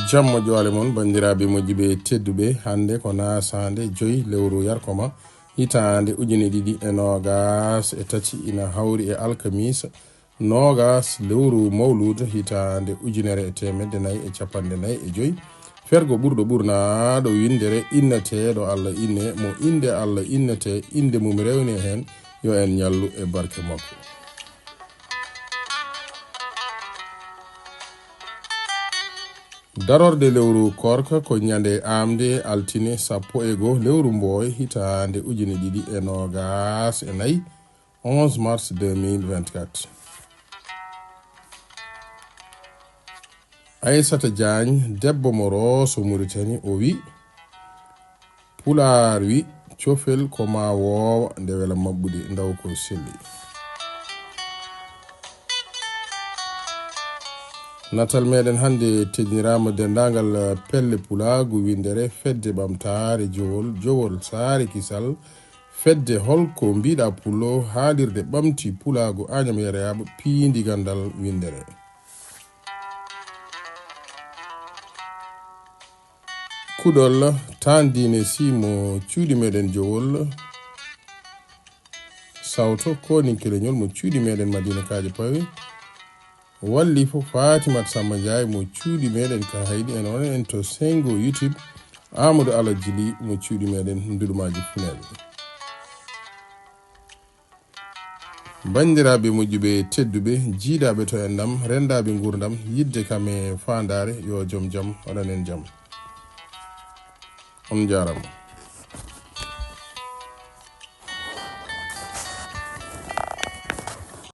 jammo joole mon bandiraɓe moƴƴiɓe tedduɓe hande ko nasande joyi lewru yarkoma hitande ujune ɗiɗi e nogas e tati ina hawri e alkamisa nogas lewru mawlud hitande ujunere e temedde nayyi e capanɗe nayyi e joyi fergo ɓurɗo ɓurna ɗo windere inneteɗo Allah inne mo inde Allah innete inde mum rewni hen yo en ñallu e barke makko. Darorde lewru korka ko ñande amde altine sappo e go lewru mboy hitande ujune ɗiɗi e nogas e nayyi 11 mars 2024. Aissata Diagne debbo mo Rosso Mauritanie o wi pulaar wi cofel ko ma woowa nde wela mabɓude ndaw ko selli. Natal meɗen hande teddinirama dendagal pelle pulagu windere fedde ɓamtare jowol saare kisal fedde holko mbiɗa pullo haalirde ɓamti pulagu añam yereyaɓe piindi gandal windere. Kuɗol tandine simo cuuɗi meɗen jowol sawto koninkeleñol mo cuuɗi meɗen madina kaje pawi walli fo Fatimat Samba Ndiaye mo cuuɗi meɗen ka haydi en on en to sengo YouTube Aamadou Alhajji mo cuuɗi meɗen ndulumaji funeɓe. bandiraɓe moƴƴuɓe tedduɓe jiidaɓe to en ɗam rendaɓe gurdam yidde kam e fandare yo joom jaam waɗanen jaam on jarama.